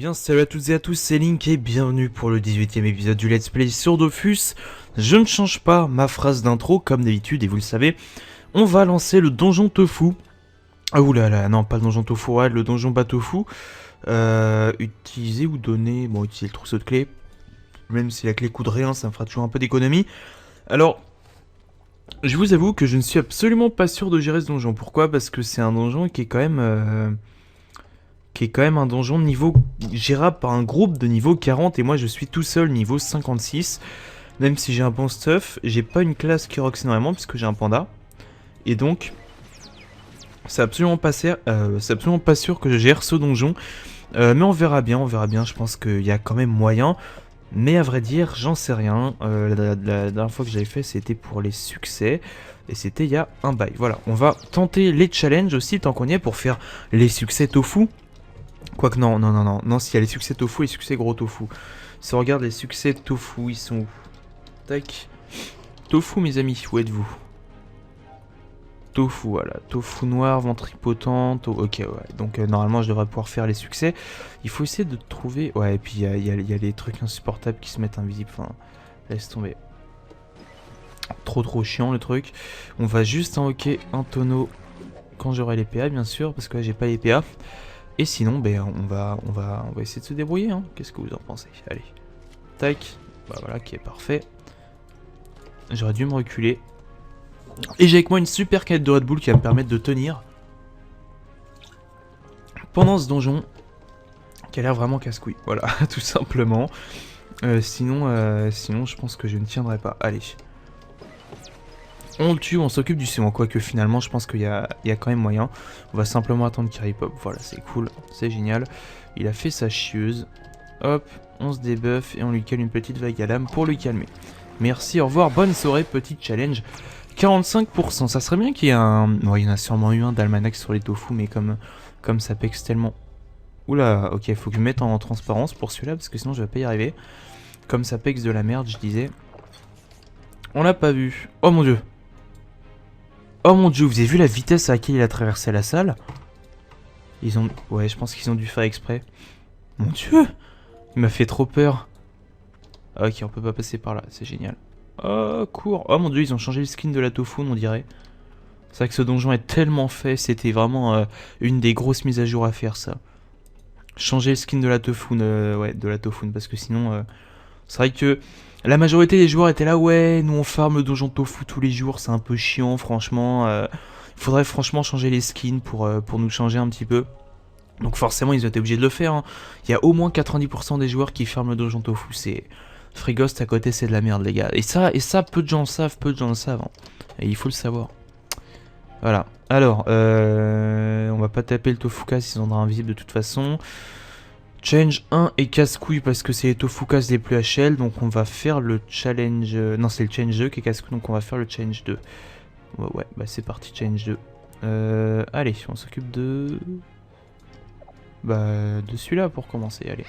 bien, salut à toutes et à tous, c'est Link et bienvenue pour le 18e épisode du Let's Play sur Dofus. Je ne change pas ma phrase d'intro comme d'habitude et vous le savez, on va lancer le donjon tofu. Ah oulala, non pas le donjon tofu, ouais, le donjon batofu. Utiliser ou donner, bon utiliser le trousseau de clés. Même si la clé coûte rien, ça me fera toujours un peu d'économie. Alors, je vous avoue que je ne suis absolument pas sûr de gérer ce donjon. Pourquoi? Parce que c'est un donjon qui est quand même... un donjon niveau gérable par un groupe de niveau 40 et moi je suis tout seul niveau 56. Même si j'ai un bon stuff, j'ai pas une classe qui rox énormément puisque j'ai un panda. Et donc, c'est absolument pas sûr que je gère ce donjon. Mais on verra bien, je pense qu'il y a quand même moyen. Mais à vrai dire, j'en sais rien. La dernière fois que j'avais fait, c'était pour les succès. Et c'était il y a un bail. Voilà, on va tenter les challenges aussi tant qu'on y est pour faire les succès tofu. Quoique non, s'il y a les succès tofu et les succès gros tofu. Si on regarde les succès tofu, ils sont où? Tac. Tofu mes amis, où êtes-vous? Tofu, voilà. Tofu noir, ventripotente. Ok, ouais. Donc normalement je devrais pouvoir faire les succès. Il faut essayer de trouver... Ouais, et puis il y a les trucs insupportables qui se mettent invisibles. Enfin, laisse tomber. Trop chiant le truc. On va juste invoquer un tonneau quand j'aurai les PA bien sûr, parce que là j'ai pas les PA. Et sinon, ben, on va essayer de se débrouiller. Hein. Qu'est-ce que vous en pensez? Allez. Tac. Bah voilà, qui est parfait. J'aurais dû me reculer. Et j'ai avec moi une super canette de Red Bull qui va me permettre de tenir pendant ce donjon qui a l'air vraiment casse-couille. Voilà, tout simplement. Sinon, je pense que je ne tiendrai pas. Allez. On le tue, on s'occupe du suivant. Quoique finalement, je pense qu'il y a quand même moyen. On va simplement attendre qu'il pop. Voilà, c'est cool, c'est génial. Il a fait sa chieuse. Hop, on se débuffe et on lui cale une petite vague à l'âme pour lui calmer. Merci, au revoir, bonne soirée, petit challenge. 45%, ça serait bien qu'il y ait un... Bon, il y en a sûrement eu un d'almanach sur les tofu, mais comme ça pexe tellement... Oula, ok, faut que je mette en transparence pour celui-là, parce que sinon je vais pas y arriver. Comme ça pexe de la merde, je disais. On l'a pas vu. Oh mon dieu. Oh mon dieu, vous avez vu la vitesse à laquelle il a traversé la salle? Ils ont... Ouais, je pense qu'ils ont dû faire exprès. Mon dieu. Il m'a fait trop peur. Ok, on peut pas passer par là, c'est génial. Oh, cours. Oh mon dieu, ils ont changé le skin de la tofu, on dirait. C'est vrai que ce donjon est tellement fait, c'était vraiment une des grosses mises à jour à faire, ça. Changer le skin de la tofu, ouais, de la tofu, parce que sinon... c'est vrai que la majorité des joueurs étaient là, ouais, nous on farm le donjon tofu tous les jours, c'est un peu chiant, franchement. Il faudrait franchement changer les skins pour nous changer un petit peu. Donc forcément, ils ont été obligés de le faire. Hein. Il y a au moins 90% des joueurs qui farment le donjon tofu, c'est... Freeghost à côté, c'est de la merde, les gars. Et ça, peu de gens le savent, Hein. Et il faut le savoir. Voilà. Alors, on va pas taper le Tofukas, ils sont invisibles de toute façon. Change 1 et casse-couille parce que c'est les Tofukas les plus HL, donc on va faire le challenge... Non, c'est le change 2 qui est casse-couille, donc on va faire le change 2. Ouais, bah c'est parti, change 2. Allez, on s'occupe de... Bah, de celui-là pour commencer, allez.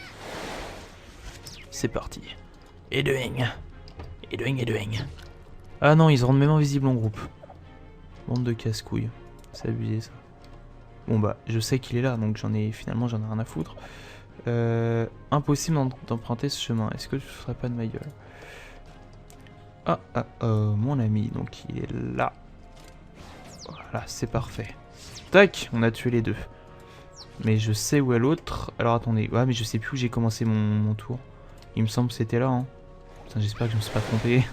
C'est parti. Et doing. Ah non, ils se rendent même invisibles en groupe. Bande de casse-couilles. C'est abusé ça. Bon bah, je sais qu'il est là, donc finalement j'en ai rien à foutre. Impossible d'emprunter ce chemin. Est-ce que tu ferais pas de ma gueule? Mon ami, donc il est là. Voilà, c'est parfait. Tac, on a tué les deux. Mais je sais où est l'autre. Alors attendez, mais je sais plus où j'ai commencé mon tour. Il me semble que c'était là, hein. Putain, j'espère que je me suis pas trompé.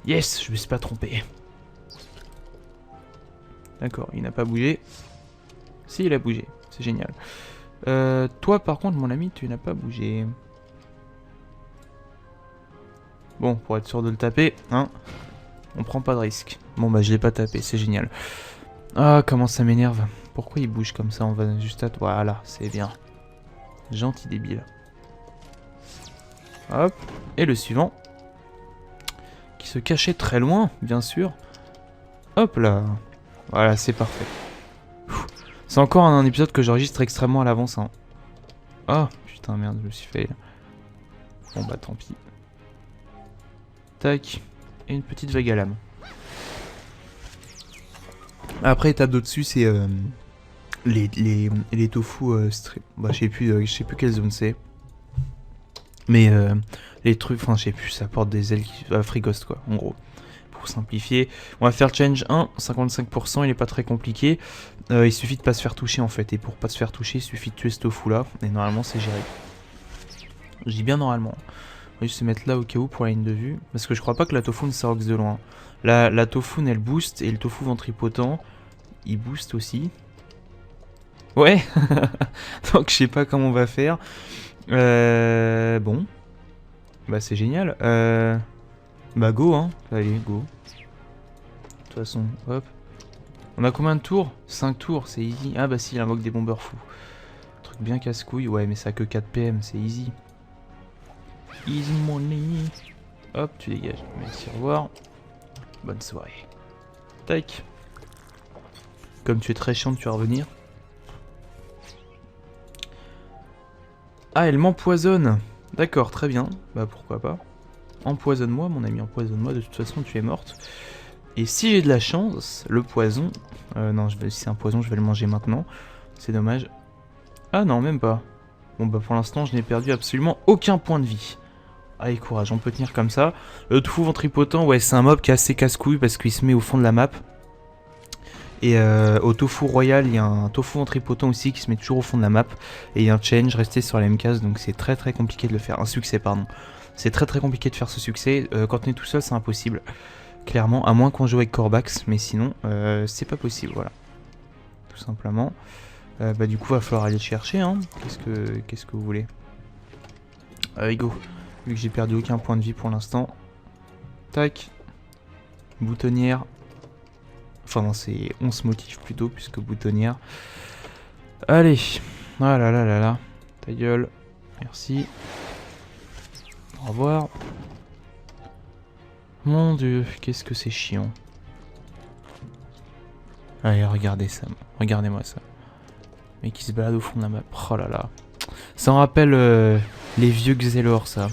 Yes, je me suis pas trompé. D'accord, il n'a pas bougé. Si, il a bougé, c'est génial. Toi par contre mon ami, tu n'as pas bougé. Bon, pour être sûr de le taper, hein, on prend pas de risque. Bon bah je l'ai pas tapé, c'est génial. Ah, comment ça m'énerve. Pourquoi il bouge comme ça? On va juste à... Voilà, c'est bien. Gentil débile. Hop, et le suivant. Qui se cachait très loin, bien sûr. Hop là. Voilà, c'est parfait. C'est encore un épisode que j'enregistre extrêmement à l'avance. Hein. Ah, putain, merde, je me suis fait... Bon bah tant pis. Tac. Et une petite vague à l'âme. Après, étape d'au-dessus, c'est les tofu, bah, je sais plus quelle zone c'est. Mais les trucs, enfin je sais plus, ça apporte des ailes free ghost quoi, en gros. Pour simplifier, on va faire change 1, 55%, il est pas très compliqué. Il suffit de pas se faire toucher en fait, et pour pas se faire toucher, il suffit de tuer ce tofu là, et normalement c'est géré. Je dis bien normalement. On va juste se mettre là au cas où pour la ligne de vue, parce que je crois pas que la tofu ça rox de loin. La tofu elle booste, et le tofu ventripotent, il booste aussi. Ouais. Donc je sais pas comment on va faire. Bon. Bah c'est génial. Bah go hein. Allez, go. De toute façon, hop. On a combien de tours? 5 tours, c'est easy. Ah bah si, il invoque des bombeurs fous. Truc bien casse-couille. Ouais, mais ça a que 4 PM, c'est easy. Easy money. Hop, tu dégages. Merci, au revoir. Bonne soirée. Tac. Comme tu es très chiant, tu vas revenir. Ah, elle m'empoisonne. D'accord, très bien. Bah pourquoi pas. Empoisonne-moi, mon ami, empoisonne-moi. De toute façon, tu es morte. Et si j'ai de la chance, le poison... non, si c'est un poison, je vais le manger maintenant. C'est dommage. Ah non, même pas. Bon bah pour l'instant, je n'ai perdu absolument aucun point de vie. Allez, courage, on peut tenir comme ça. Le tofu ventripotent, ouais, c'est un mob qui est assez casse-couille parce qu'il se met au fond de la map. Et au tofu royal, il y a un tofu ventripotent aussi qui se met toujours au fond de la map. Et il y a un challenge resté sur la MCAS, donc c'est très très compliqué de le faire. Un succès, pardon. C'est très très compliqué de faire ce succès. Quand on est tout seul, c'est impossible. Clairement, à moins qu'on joue avec Corbax, mais sinon, c'est pas possible, voilà. Tout simplement. Bah du coup, va falloir aller le chercher, hein. Qu'est-ce que vous voulez? Allez, go. Vu que j'ai perdu aucun point de vie pour l'instant. Tac. Boutonnière. Enfin non, c'est 11 motifs plutôt, puisque boutonnière. Allez. Ah là là là là. Ta gueule. Merci. Au revoir. Mon dieu, qu'est-ce que c'est chiant. Allez, regardez ça. Regardez-moi ça. Mais qui se balade au fond de la map. Oh là là. Ça me rappelle les vieux Xelor, ça.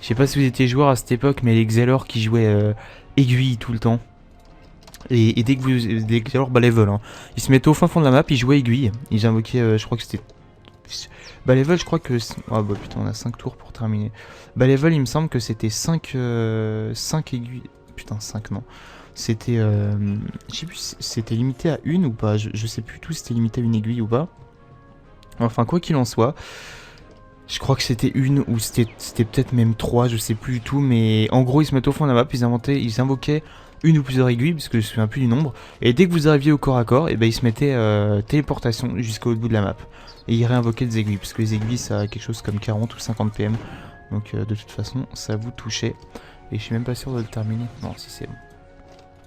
Je sais pas si vous étiez joueur à cette époque, mais les Xelor qui jouaient aiguille tout le temps. Et dès que vous... Les Xelor bas level, hein. Ils se mettaient au fin fond de la map, ils jouaient aiguille. Ils invoquaient, je crois que c'était... Bas level, je crois que... Ah bah putain, on a 5 tours pour terminer. Bas level, il me semble que c'était 5 aiguilles... Putain, 5 non. C'était... je sais plus, c'était limité à une ou pas. Je sais plus tout si c'était limité à une aiguille ou pas. Enfin, quoi qu'il en soit... Je crois que c'était une ou c'était peut-être même 3, je sais plus du tout. Mais en gros, ils se mettaient au fond de la map, ils invoquaient une ou plusieurs aiguilles, parce que je me souviens plus du nombre. Et dès que vous arriviez au corps à corps, et ben ils se mettaient téléportation jusqu'au bout de la map. Et ils réinvoquaient des aiguilles, parce que les aiguilles ça a quelque chose comme 40 ou 50 PM. Donc de toute façon, ça vous touchait. Et je suis même pas sûr de le terminer. Non, si c'est bon.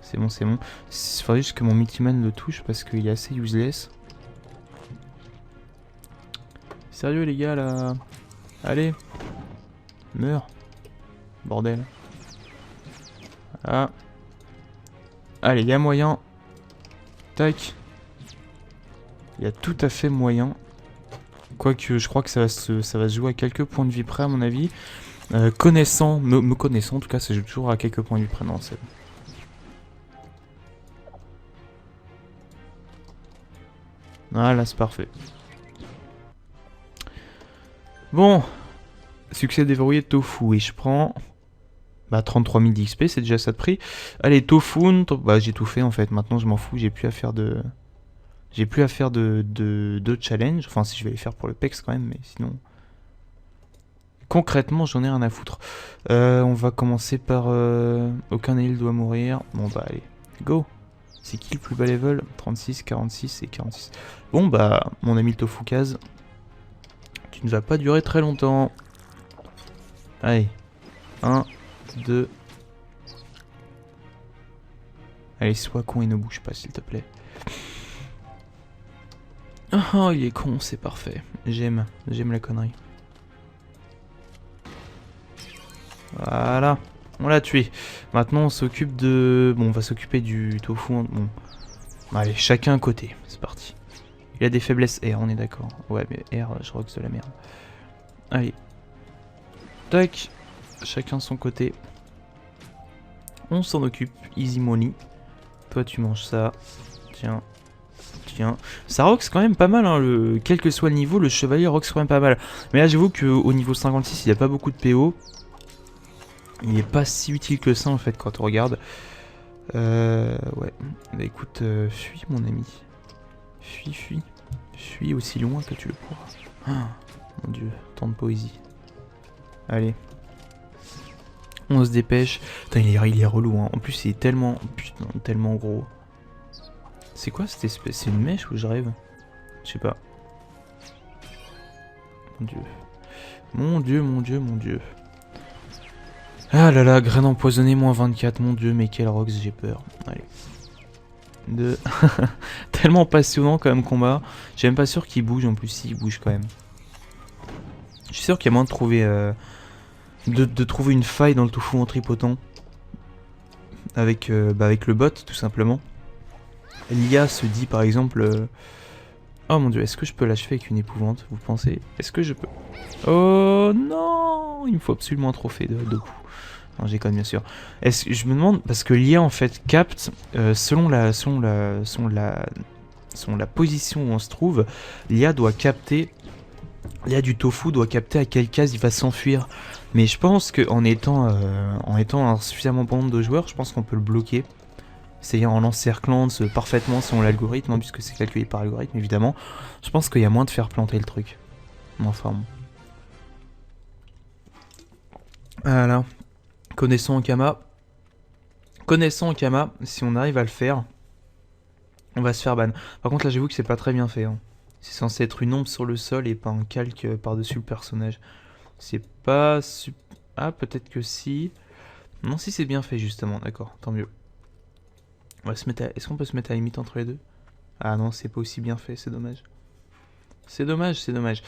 C'est bon, c'est bon. Il faudrait juste que mon Multiman le touche, parce qu'il est assez useless. Sérieux les gars là. Allez. Meurs. Bordel. Ah. Allez, il y a moyen. Tac. Il y a tout à fait moyen. Quoique, je crois que ça va se jouer à quelques points de vie près, à mon avis. Me connaissant, en tout cas, ça joue toujours à quelques points de vie près. Non, c'est bon. Voilà, c'est parfait. Bon. Succès déverrouillé de tofu. Et je prends... Bah 33 000 d'XP, c'est déjà ça de prix. Allez, tofu, bah j'ai tout fait en fait. Maintenant je m'en fous, j'ai plus à faire de... J'ai plus à faire de challenge. Enfin si je vais les faire pour le PEX quand même, mais sinon... Concrètement j'en ai rien à foutre. On va commencer par... Aucun île doit mourir. Bon bah allez, go. C'est qui le plus bas level? 36, 46 et 46. Bon bah mon ami le Tofukaz, tu ne vas pas durer très longtemps. Allez, 1... 2. Allez, sois con et ne bouge pas, s'il te plaît. Oh, il est con, c'est parfait. J'aime la connerie. Voilà, on l'a tué. Maintenant, on s'occupe de... Bon, on va s'occuper du tofu. Bon, allez, chacun un côté, c'est parti. Il a des faiblesses R, on est d'accord. Ouais, mais R, je rox de la merde. Allez. Tac. Chacun son côté. On s'en occupe. Easy money. Toi, tu manges ça. Tiens. Tiens, ça rox quand même pas mal, hein, quel que soit le niveau, le chevalier rox quand même pas mal. Mais là j'avoue qu'au niveau 56, il n'y a pas beaucoup de PO. Il n'est pas si utile que ça en fait quand on regarde. Ouais, bah écoute, fuis mon ami. Fuis. Fuis aussi loin que tu le pourras. Ah, mon dieu, tant de poésie. Allez. On se dépêche. Putain, il est relou, hein. En plus, il est tellement... Putain, tellement gros. C'est quoi cette espèce? C'est une mèche ou je rêve? Je sais pas. Mon dieu. Mon dieu, mon dieu, mon dieu. Ah là là, graine empoisonnée, moins 24. Mon dieu, mais quel rox, j'ai peur. Allez. Tellement passionnant quand même combat. Je suis même pas sûr qu'il bouge en plus. Si, il bouge quand même. Je suis sûr qu'il y a moyen de trouver... De trouver une faille dans le tofu en tripotant. Avec le bot, tout simplement. L'IA se dit par exemple... Oh mon dieu, est-ce que je peux l'achever avec une épouvante, vous pensez? Est-ce que je peux? Oh non! Il me faut absolument un trophée de coup. Non, j'ai quand même bien sûr. Je me demande, parce que l'IA en fait capte, selon la position où on se trouve, l'IA doit capter... L'IA du tofu doit capter à quelle case il va s'enfuir. Mais je pense qu'en étant un suffisamment bon nombre de joueurs, je pense qu'on peut le bloquer. C'est-à-dire en l'encerclant parfaitement selon l'algorithme, hein, puisque c'est calculé par algorithme évidemment. Je pense qu'il y a moins de faire planter le truc. Enfin bon. Voilà. Connaissant Okama, si on arrive à le faire, on va se faire ban. Par contre là j'avoue que c'est pas très bien fait. Hein. C'est censé être une ombre sur le sol et pas un calque par-dessus le personnage. C'est pas... Ah peut-être que si... Non si c'est bien fait justement, d'accord, tant mieux. On va se mettre à... Est-ce qu'on peut se mettre à la limite entre les deux? Ah non, c'est pas aussi bien fait, c'est dommage. C'est dommage, c'est dommage.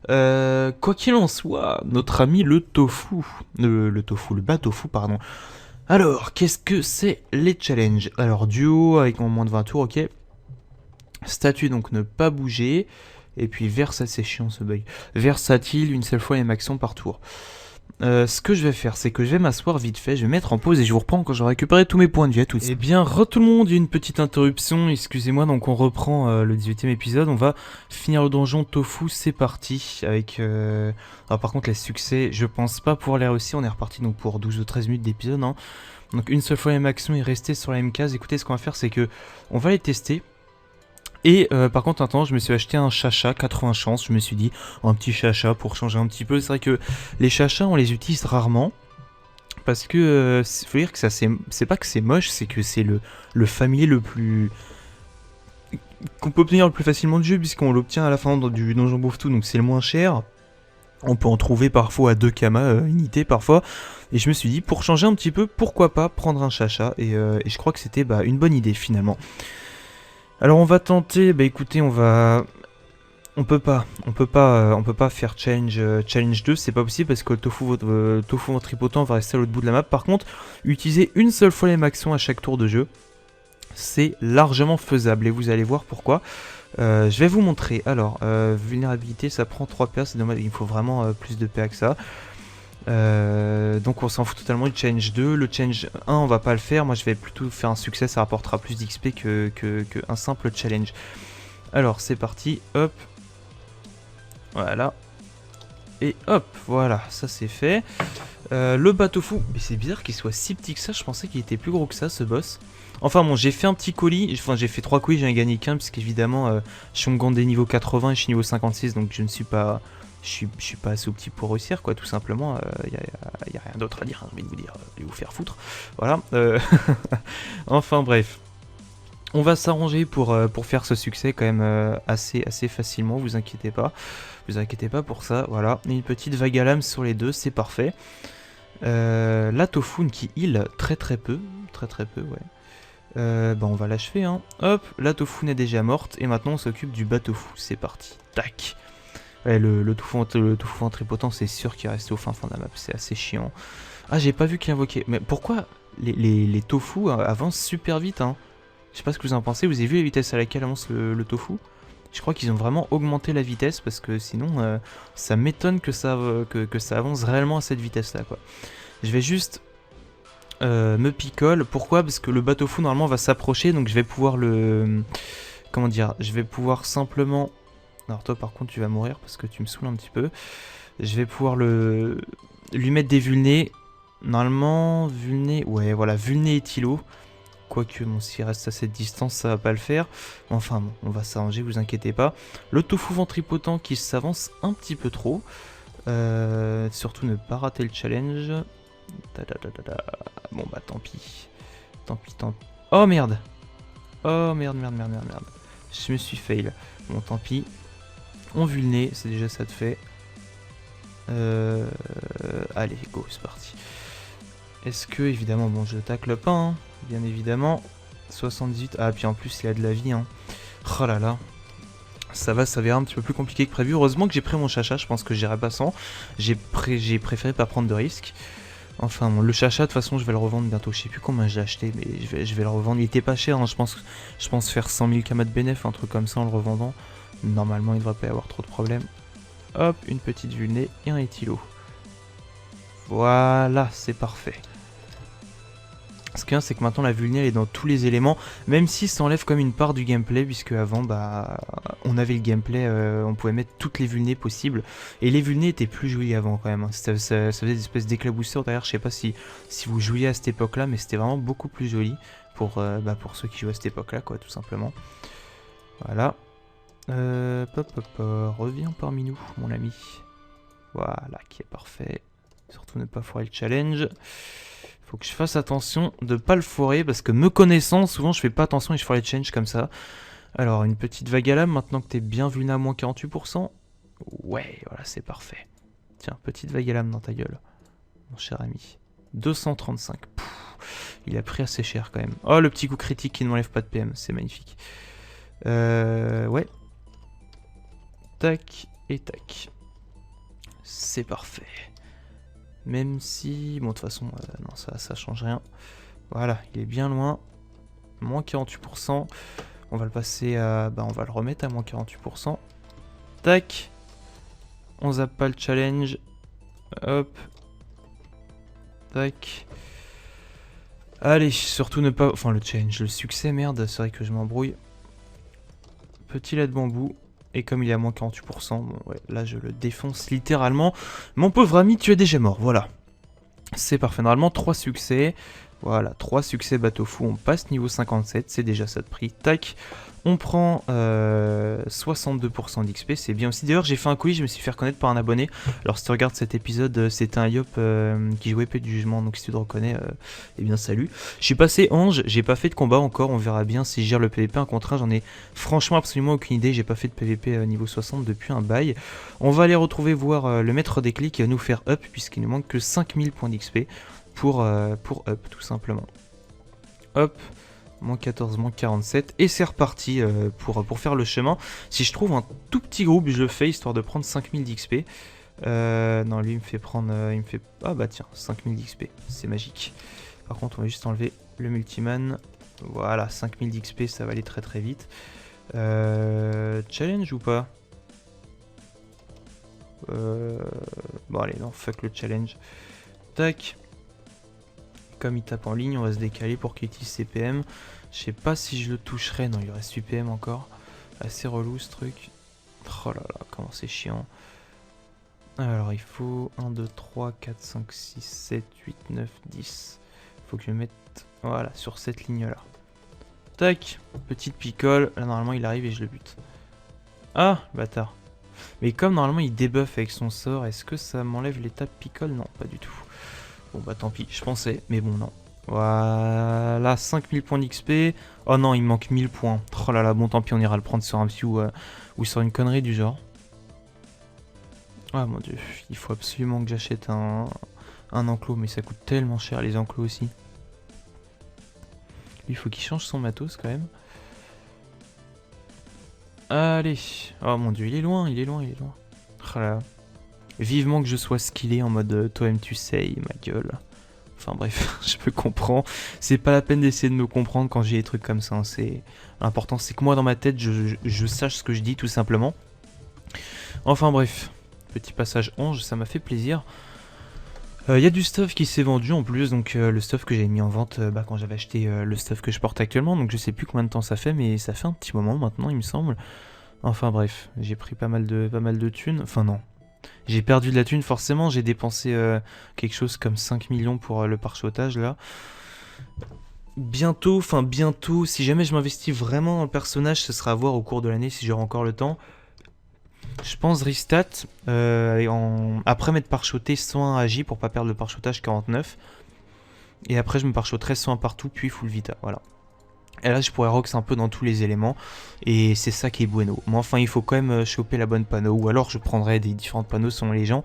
Quoi qu'il en soit, notre ami le tofu... le bas-tofu, pardon. Alors, qu'est-ce que c'est les challenges? Alors, duo avec moins de 20 tours, ok. Statut, donc ne pas bouger. Et puis versatile, c'est chiant ce bug. Versatile, une seule fois les maxons par tour. Ce que je vais faire, c'est que je vais m'asseoir vite fait, je vais mettre en pause et je vous reprends quand j'aurai récupéré tous mes points de vie à tout de suite. Eh bien, tout le monde, il y a une petite interruption, excusez-moi, donc on reprend le 18e épisode, on va finir le donjon Tofu, c'est parti, avec... Alors par contre, les succès, je pense pas pouvoir les réussir, on est reparti donc pour 12 ou 13 minutes d'épisode, hein. Donc une seule fois les maxons est resté sur la même case, écoutez, ce qu'on va faire, c'est que on va les tester. Et par contre, un temps, je me suis acheté un chacha, 80 chances, je me suis dit, un petit chacha pour changer un petit peu. C'est vrai que les chachas, on les utilise rarement, parce que, faut dire que ça, c'est pas que c'est moche, c'est que c'est le familier le plus... qu'on peut obtenir le plus facilement du jeu, puisqu'on l'obtient à la fin du donjon bouffe-tout, donc c'est le moins cher. On peut en trouver parfois à 2 kamas, unité parfois. Et je me suis dit, pour changer un petit peu, pourquoi pas prendre un chacha, et je crois que c'était une bonne idée finalement. Alors on va tenter, écoutez, on peut pas faire challenge 2, c'est pas possible parce que le tofu en tripotant va rester à l'autre bout de la map. Par contre, utiliser une seule fois les maxons à chaque tour de jeu, c'est largement faisable et vous allez voir pourquoi. Je vais vous montrer. Alors, vulnérabilité, ça prend 3 PA, c'est dommage, il faut vraiment plus de PA que ça. Donc on s'en fout totalement du challenge 2. Le challenge 1 on va pas le faire. Moi je vais plutôt faire un succès, ça rapportera plus d'XP que un simple challenge. Alors c'est parti, hop. Voilà. Et hop, voilà, ça c'est fait. Le bateau-fou, mais c'est bizarre qu'il soit si petit que ça, je pensais qu'il était plus gros que ça ce boss. Enfin bon, j'ai fait un petit colis, enfin j'ai fait 3 colis, j'en ai gagné qu'un, puisqu'évidemment je suis en niveau 80 et je suis niveau 56, donc je ne suis pas... Je suis pas assez petit pour réussir, quoi, tout simplement. Y a rien d'autre à dire, hein, j'ai envie de vous dire. Allez vous faire foutre. Voilà. Enfin, bref. On va s'arranger pour faire ce succès quand même assez facilement, vous inquiétez pas. Vous inquiétez pas pour ça, voilà. Une petite vague à lame sur les deux, c'est parfait. La Tofun qui heal très peu. Très peu, ouais. On va l'achever, hein. Hop, la Tofun est déjà morte. Et maintenant, on s'occupe du Batofu. C'est parti. Tac. Ouais, le tofu en tripotant, c'est sûr qu'il reste au fin de la map, c'est assez chiant. Ah, j'ai pas vu qu'il invoquait. Mais pourquoi les tofu avancent super vite, hein? Je sais pas ce que vous en pensez, vous avez vu la vitesse à laquelle avance le tofu? Je crois qu'ils ont vraiment augmenté la vitesse, parce que sinon, ça m'étonne que ça avance réellement à cette vitesse-là, quoi. Je vais juste me picole. Pourquoi? Parce que le bateau-fou, normalement, va s'approcher, donc je vais pouvoir le comment dire, je vais pouvoir simplement... Alors toi par contre tu vas mourir parce que tu me saoules un petit peu. Je vais pouvoir lui mettre des vulnés. Normalement, vulné... Ouais, voilà, vulné et Tilo. Quoique, bon, s'il reste à cette distance, ça va pas le faire. Enfin bon, on va s'arranger, vous inquiétez pas. Le tofu ventripotent qui s'avance un petit peu trop. Surtout ne pas rater le challenge. Bon bah tant pis. Tant pis, tant pis. Oh merde. Oh merde. Je me suis fail. Bon tant pis. On vulné, c'est déjà ça de fait. Allez, go, c'est parti. Est-ce que, évidemment, bon, je tacle pas, hein, bien évidemment. 78, ah, puis en plus, il a de la vie, hein. Oh là là. Ça va s'avérer un petit peu plus compliqué que prévu. Heureusement que j'ai pris mon chacha, je pense que j'irai pas sans. J'ai préféré pas prendre de risques. Enfin, bon, le chacha, de toute façon, je vais le revendre bientôt. Je sais plus combien j'ai acheté, mais je vais le revendre. Il était pas cher, hein, je pense faire 100 000 kamas de bénéf, un truc comme ça en le revendant. Normalement, il devrait pas y avoir trop de problèmes. Hop, une petite vulnée et un éthilo. Voilà, c'est parfait. Ce qu'il y a, c'est que maintenant la vulnée elle est dans tous les éléments, même si ça enlève comme une part du gameplay, puisque avant, bah, on avait le gameplay, on pouvait mettre toutes les vulnées possibles, et les vulnées étaient plus jolies avant quand même, hein. Ça faisait des espèces d'éclaboussures derrière, je sais pas si vous jouiez à cette époque-là, mais c'était vraiment beaucoup plus joli pour ceux qui jouaient à cette époque-là, quoi, tout simplement. Voilà. Reviens parmi nous, mon ami. Voilà, qui est parfait. Surtout ne pas foirer le challenge. Faut que je fasse attention de pas le foirer parce que me connaissant, souvent je fais pas attention et je foire les challenges comme ça. Alors une petite vague à lame maintenant que t'es bien vulné à moins 48%. Ouais, voilà, c'est parfait. Tiens, petite vague à lame dans ta gueule, mon cher ami. 235. Il a pris assez cher quand même. Oh, le petit coup critique qui ne m'enlève pas de PM, c'est magnifique. Ouais. Tac et tac. C'est parfait. Même si... Bon, de toute façon, non, ça change rien. Voilà, il est bien loin. Moins 48%. On va le passer à... Bah, on va le remettre à moins 48%. Tac. On zappe pas le challenge. Hop. Tac. Allez, surtout ne pas... Enfin, le challenge, le succès, merde. C'est vrai que je m'embrouille. Petit lait de bambou. Et comme il est à moins 48%, bon, ouais, là je le défonce littéralement. Mon pauvre ami, tu es déjà mort, voilà. C'est parfait, normalement 3 succès. Voilà, 3 succès bateau fou, on passe niveau 57, c'est déjà ça de prix. Tac, on prend 62% d'XP, c'est bien aussi. D'ailleurs, j'ai fait un colis, je me suis fait reconnaître par un abonné. Alors si tu regardes cet épisode, c'était un Yop qui jouait Épée du Jugement, donc si tu te reconnais, eh bien salut. Je suis passé ange, j'ai pas fait de combat encore, on verra bien si je gère le PVP 1 contre 1, j'en ai franchement absolument aucune idée, j'ai pas fait de PVP niveau 60 depuis un bail. On va aller retrouver voir le maître des clés qui va nous faire up, puisqu'il ne manque que 5000 points d'XP pour up tout simplement. Hop. Moins 14, moins 47, et c'est reparti pour faire le chemin. Si je trouve un tout petit groupe, je le fais, histoire de prendre 5000 d'XP. Non, lui, il me fait prendre... Ah bah tiens, 5000 d'XP, c'est magique. Par contre, on va juste enlever le multiman. Voilà, 5000 d'XP, ça va aller très très vite. Challenge ou pas? Bon allez, non, fuck le challenge. Tac. Comme il tape en ligne, on va se décaler pour qu'il utilise ses PM. Je sais pas si je le toucherai. Non, il reste 8 PM encore. Assez relou ce truc. Oh là là, comment c'est chiant. Alors, il faut 1, 2, 3, 4, 5, 6, 7, 8, 9, 10. Il faut que je le mette voilà, sur cette ligne-là. Tac, petite picole. Là, normalement, il arrive et je le bute. Ah, bâtard. Mais comme normalement, il débuffe avec son sort, est-ce que ça m'enlève l'étape picole? Non, pas du tout. Bon bah tant pis, je pensais, mais bon non. Voilà, 5000 points d'XP. Oh non, il me manque 1000 points. Oh là là, bon tant pis, on ira le prendre sur un psy ou sur une connerie du genre. Ah mon dieu, il faut absolument que j'achète un enclos, mais ça coûte tellement cher les enclos aussi. Lui, il faut qu'il change son matos quand même. Allez. Oh mon dieu, il est loin, il est loin, il est loin. Oh là là. Vivement que je sois skillé en mode toi-même tu sais, ma gueule. Enfin bref, je me comprends. C'est pas la peine d'essayer de me comprendre quand j'ai des trucs comme ça. Hein. L'important c'est que moi dans ma tête je sache ce que je dis tout simplement. Enfin bref, petit passage ange, ça m'a fait plaisir. Il y a du stuff qui s'est vendu en plus, donc le stuff que j'avais mis en vente quand j'avais acheté le stuff que je porte actuellement, donc je sais plus combien de temps ça fait, mais ça fait un petit moment maintenant, il me semble. Enfin bref, j'ai pris pas mal de thunes, enfin non. J'ai perdu de la thune forcément, j'ai dépensé quelque chose comme 5 millions pour le pare-chotage là. Bientôt, si jamais je m'investis vraiment dans le personnage, ce sera à voir au cours de l'année si j'aurai encore le temps. Je pense restat, après m'être pare-choté 101 AJ pour pas perdre le pare-chotage 49. Et après je me pare-choterai 101 partout, puis full vita, voilà. Et là je pourrais rox un peu dans tous les éléments, et c'est ça qui est bueno. Mais enfin il faut quand même choper la bonne panneau, ou alors je prendrai des différentes panneaux selon les gens.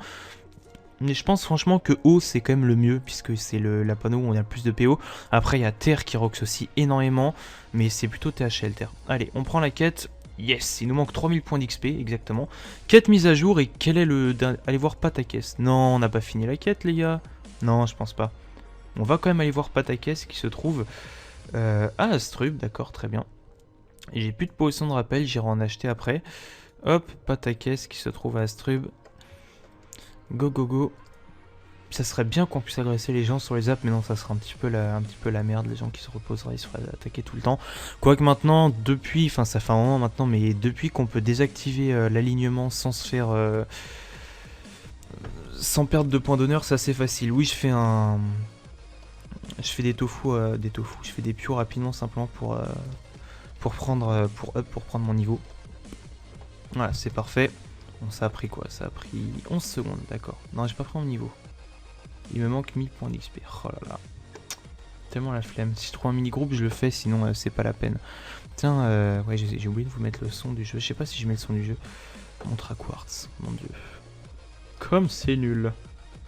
Mais je pense franchement que haut c'est quand même le mieux, puisque c'est la panneau où on a le plus de PO. Après il y a terre qui rox aussi énormément, mais c'est plutôt THL terre. Allez, on prend la quête. Yes, il nous manque 3000 points d'XP, exactement. Quête mise à jour, et quel est le... Allez voir Patakès. Non, on n'a pas fini la quête les gars. Non, je pense pas. On va quand même aller voir Patakès qui se trouve à Astrub, d'accord, très bien. J'ai plus de potion de rappel, j'irai en acheter après. Hop, Patakès qui se trouve à Astrub. Go go go. Ça serait bien qu'on puisse agresser les gens sur les apps, mais non, ça serait un petit peu la merde, les gens qui se reposeraient, ils se feraient attaquer tout le temps. Quoique maintenant, depuis, enfin ça fait un moment maintenant, mais depuis qu'on peut désactiver l'alignement sans se faire... sans perdre de points d'honneur, c'est assez facile. Oui, je fais des tofu, je fais des pios rapidement simplement pour prendre mon niveau. Voilà, c'est parfait. Bon, ça a pris quoi? Ça a pris 11 secondes, d'accord. Non, j'ai pas pris mon niveau. Il me manque 1000 points d'XP. Oh là là. Tellement la flemme. Si je trouve un mini-groupe, je le fais, sinon c'est pas la peine. Tiens, ouais, j'ai oublié de vous mettre le son du jeu. Je sais pas si je mets le son du jeu. Montre à Quartz, mon dieu. Comme c'est nul.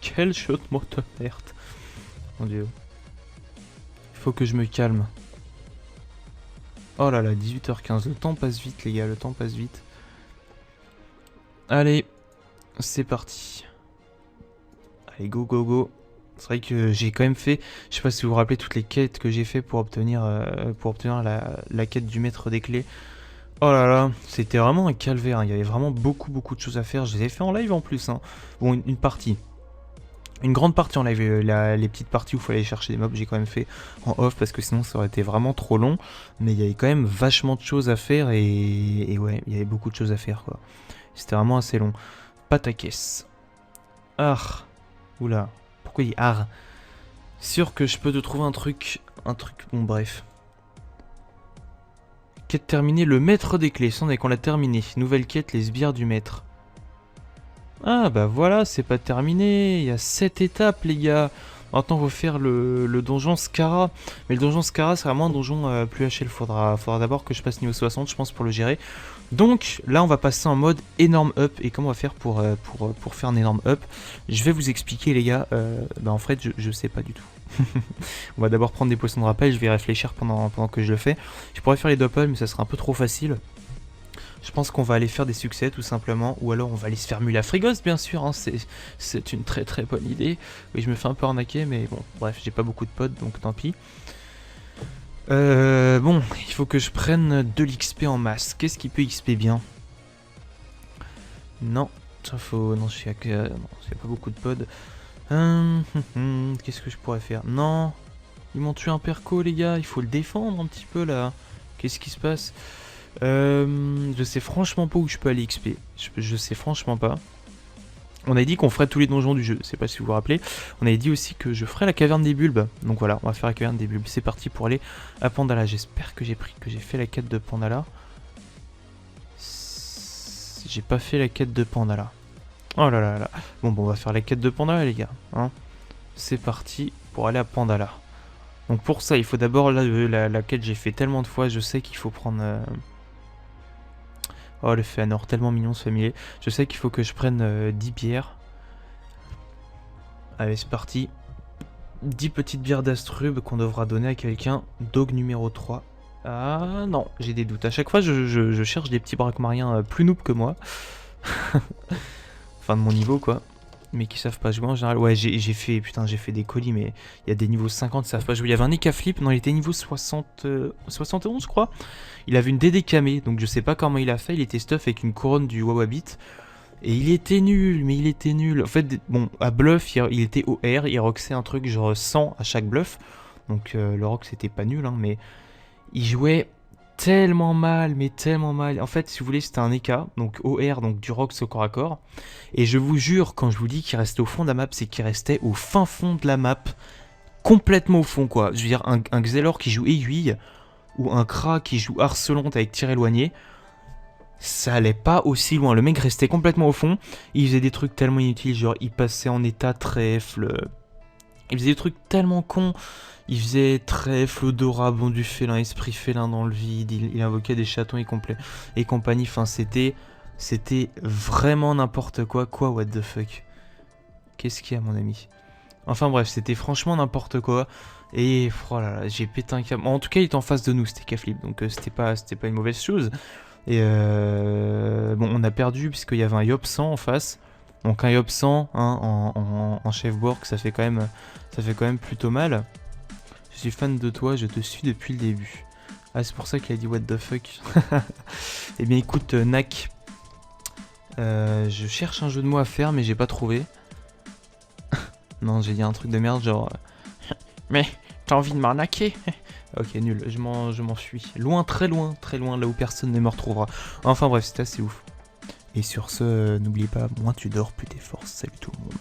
Quel shot moteur perte. Mon dieu. Il faut que je me calme. Oh là là, 18h15. Le temps passe vite, les gars. Le temps passe vite. Allez, c'est parti. Allez, go, go, go. C'est vrai que j'ai quand même fait, je sais pas si vous vous rappelez toutes les quêtes que j'ai fait pour obtenir la quête du maître des clés. Oh là là, c'était vraiment un calvaire, hein. Il y avait vraiment beaucoup de choses à faire. Je les ai fait en live en plus, hein. Bon, une partie. Une grande partie en live, les petites parties où il fallait aller chercher des mobs, j'ai quand même fait en off parce que sinon ça aurait été vraiment trop long. Mais il y avait quand même vachement de choses à faire et ouais, il y avait beaucoup de choses à faire quoi. C'était vraiment assez long. Patakès. Ah. Oula. Pourquoi il dit ar? Sûr que je peux te trouver un truc. Bon, bref. Quête terminée, le maître des clés. C'en est qu'on l'a terminé. Nouvelle quête, les sbires du maître. Ah, bah voilà, c'est pas terminé. Il y a 7 étapes, les gars. Maintenant, on va faire le donjon Scara. Mais le donjon Scara, c'est vraiment un donjon plus HL. Faudra d'abord que je passe niveau 60, je pense, pour le gérer. Donc là on va passer en mode énorme up. Et comment on va faire pour faire un énorme up? Je vais vous expliquer les gars. En fait je sais pas du tout. On va d'abord prendre des poissons de rappel. Je vais réfléchir pendant que je le fais. Je pourrais faire les doppels mais ça sera un peu trop facile. Je pense qu'on va aller faire des succès tout simplement. Ou alors on va aller se faire mule à frigos bien sûr, hein. C'est une très très bonne idée. Oui, je me fais un peu arnaquer mais bon bref, j'ai pas beaucoup de potes donc tant pis. Bon, il faut que je prenne de l'XP en masse. Qu'est-ce qui peut XP bien? Non, ça faut... Non, je non, j'ai pas beaucoup de pods. Qu'est-ce que je pourrais faire? Non, ils m'ont tué un perco, les gars. Il faut le défendre un petit peu, là. Qu'est-ce qui se passe? Je sais franchement pas où je peux aller XP. Je sais franchement pas. On a dit qu'on ferait tous les donjons du jeu, je sais pas si vous vous rappelez. On avait dit aussi que je ferais la caverne des bulbes. Donc voilà, on va faire la caverne des bulbes. C'est parti pour aller à Pandala. J'espère que j'ai fait la quête de Pandala. J'ai pas fait la quête de Pandala. Oh là là là. Bon, on va faire la quête de Pandala, les gars. Hein. C'est parti pour aller à Pandala. Donc pour ça, il faut d'abord la quête. J'ai fait tellement de fois, je sais qu'il faut prendre... Oh, le Fëanor, tellement mignon ce familier. Je sais qu'il faut que je prenne 10 bières. Allez, c'est parti. 10 petites bières d'Astrub qu'on devra donner à quelqu'un. Dog numéro 3. Ah non, j'ai des doutes. À chaque fois, je cherche des petits braquemariens plus noobs que moi. Enfin, de mon niveau, quoi. Mais qui savent pas jouer en général. Ouais, j'ai fait des colis, mais il y a des niveaux 50 qui savent pas jouer. Il y avait un Nika Flip, non, il était niveau 71, je crois. Il avait une DD camé, donc je sais pas comment il a fait. Il était stuff avec une couronne du Wawabit. Et il était nul, mais il était nul. En fait, bon, à bluff, il était OR, il roxait un truc genre 100 à chaque bluff. Donc le rox c'était pas nul, hein, mais il jouait tellement mal, mais tellement mal. En fait, si vous voulez, c'était un EK, donc OR, donc du rox au corps à corps. Et je vous jure, quand je vous dis qu'il restait au fond de la map, c'est qu'il restait au fin fond de la map, complètement au fond, quoi. Je veux dire, un Xelor qui joue aiguille, ou un Kra qui joue harcelante avec tir éloigné, ça allait pas aussi loin. Le mec restait complètement au fond, il faisait des trucs tellement inutiles, genre il passait en état trèfle, il faisait des trucs tellement cons. Il faisait trèfle, odorat, bon du félin, esprit félin dans le vide, il invoquait des chatons et compagnie, enfin c'était vraiment n'importe quoi, what the fuck. Qu'est-ce qu'il y a mon ami? Enfin bref, c'était franchement n'importe quoi, et oh là là, j'ai pété un câble. En tout cas il était en face de nous, c'était K-Flip, donc c'était pas une mauvaise chose. Et bon, on a perdu puisqu'il y avait un Yop 100 en face. Donc un Yop 100 hein, en chef-board, ça fait quand même plutôt mal. Je suis fan de toi, je te suis depuis le début. Ah, c'est pour ça qu'il a dit what the fuck. Eh bien écoute, Nak, je cherche un jeu de mots à faire, mais j'ai pas trouvé. Non, j'ai dit un truc de merde, genre... Mais t'as envie de m'arnaquer? Ok, nul, je m'enfuis. Loin, très loin, là où personne ne me retrouvera. Enfin bref, c'était assez ouf. Et sur ce, n'oubliez pas, moins tu dors, plus t'es fort. Salut tout le monde.